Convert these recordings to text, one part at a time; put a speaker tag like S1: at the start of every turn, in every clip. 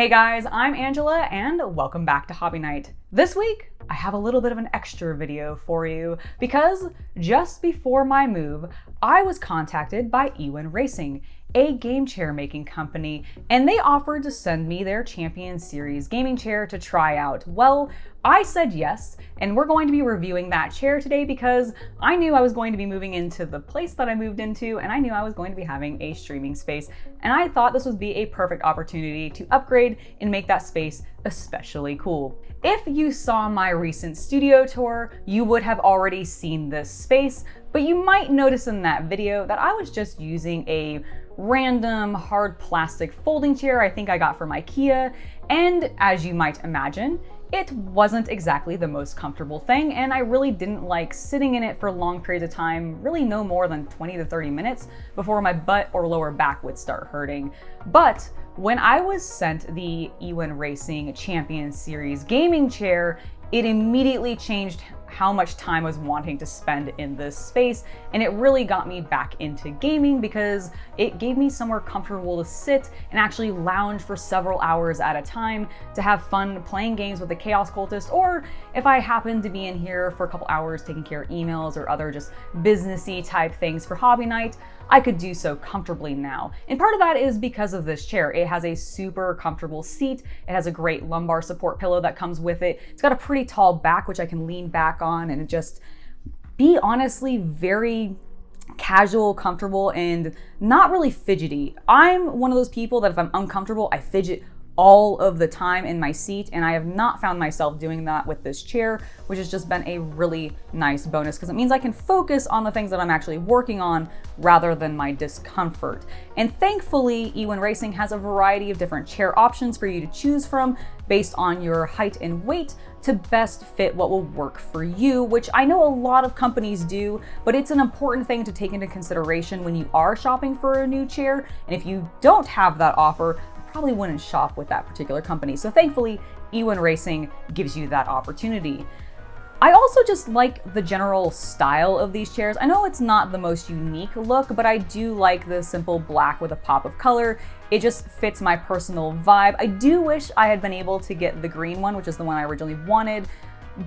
S1: Hey guys, I'm Angela and welcome back to Hobby Night. This week, I have a little bit of an extra video for you because just before my move, I was contacted by ewinracing, a game chair making company, and they offered to send me their Champion Series gaming chair to try out. Well, I said yes, and we're going to be reviewing that chair today because I knew I was going to be moving into the place that I moved into, and I knew I was going to be having a streaming space, and I thought this would be a perfect opportunity to upgrade and make that space especially cool. If you saw my recent studio tour, you would have already seen this space, but you might notice in that video that I was just using a random hard plastic folding chair I think I got from IKEA, and as you might imagine, it wasn't exactly the most comfortable thing, and I really didn't like sitting in it for long periods of time, really no more than 20 to 30 minutes before my butt or lower back would start hurting. But when I was sent the ewinracing Champion Series gaming chair, it immediately changed how much time I was wanting to spend in this space, and it really got me back into gaming because it gave me somewhere comfortable to sit and actually lounge for several hours at a time to have fun playing games with the Chaos Cultist, or if I happened to be in here for a couple hours taking care of emails or other just businessy type things for hobby night, I could do so comfortably now. And part of that is because of this chair. It has a super comfortable seat. It has a great lumbar support pillow that comes with it. It's got a pretty tall back, which I can lean back on and just be honestly very casual, comfortable, and not really fidgety. I'm one of those people that if I'm uncomfortable, I fidget all of the time in my seat, and I have not found myself doing that with this chair, which has just been a really nice bonus because it means I can focus on the things that I'm actually working on rather than my discomfort. And thankfully, ewinracing has a variety of different chair options for you to choose from based on your height and weight to best fit what will work for you, which I know a lot of companies do, but it's an important thing to take into consideration when you are shopping for a new chair. And if you don't have that offer, probably wouldn't shop with that particular company. So thankfully, ewinracing gives you that opportunity. I also just like the general style of these chairs. I know it's not the most unique look, but I do like the simple black with a pop of color. It just fits my personal vibe. I do wish I had been able to get the green one, which is the one I originally wanted,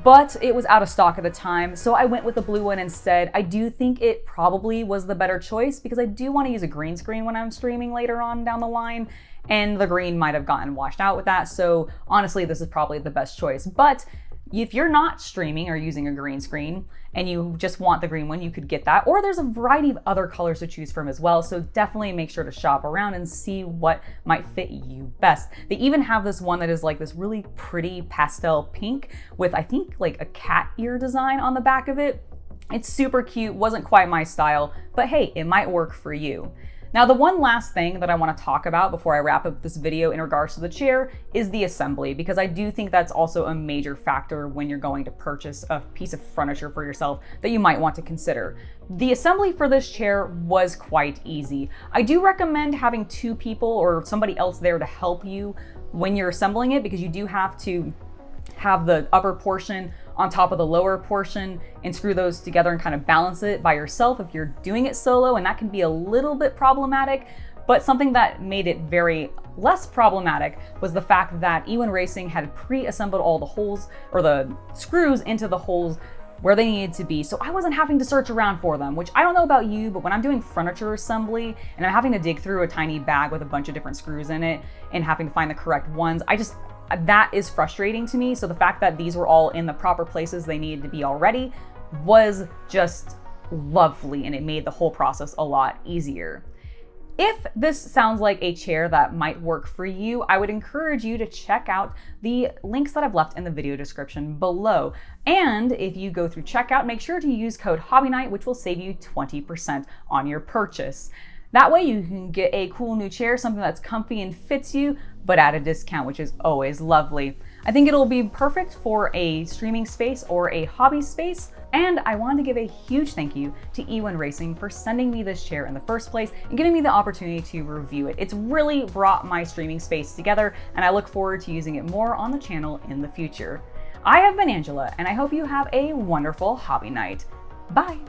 S1: but it was out of stock at the time, so I went with the blue one instead. I do think it probably was the better choice because I do want to use a green screen when I'm streaming later on down the line, and the green might have gotten washed out with that, so honestly, this is probably the best choice. But if you're not streaming or using a green screen and you just want the green one, you could get that, or there's a variety of other colors to choose from as well, so definitely make sure to shop around and see what might fit you best. They even have this one that is like this really pretty pastel pink with, I think, like a cat ear design on the back of it. It's super cute, wasn't quite my style, but hey, it might work for you. Now, the one last thing that I want to talk about before I wrap up this video in regards to the chair is the assembly, because I do think that's also a major factor when you're going to purchase a piece of furniture for yourself that you might want to consider. The assembly for this chair was quite easy. I do recommend having two people or somebody else there to help you when you're assembling it, because you do have to have the upper portion on top of the lower portion and screw those together and kind of balance it by yourself if you're doing it solo, and that can be a little bit problematic. But something that made it very less problematic was the fact that ewinracing had pre-assembled all the holes or the screws into the holes where they needed to be, so I wasn't having to search around for them, which I don't know about you, but when I'm doing furniture assembly and I'm having to dig through a tiny bag with a bunch of different screws in it and having to find the correct ones, that is frustrating to me. So the fact that these were all in the proper places they needed to be already was just lovely, and it made the whole process a lot easier. If this sounds like a chair that might work for you, I would encourage you to check out the links that I've left in the video description below. And if you go through checkout, make sure to use code HOBBYNIGHT, which will save you 20% on your purchase. That way you can get a cool new chair, something that's comfy and fits you, but at a discount, which is always lovely. I think it'll be perfect for a streaming space or a hobby space. And I wanted to give a huge thank you to ewinracing for sending me this chair in the first place and giving me the opportunity to review it. It's really brought my streaming space together, and I look forward to using it more on the channel in the future. I have been Angela, and I hope you have a wonderful hobby night. Bye.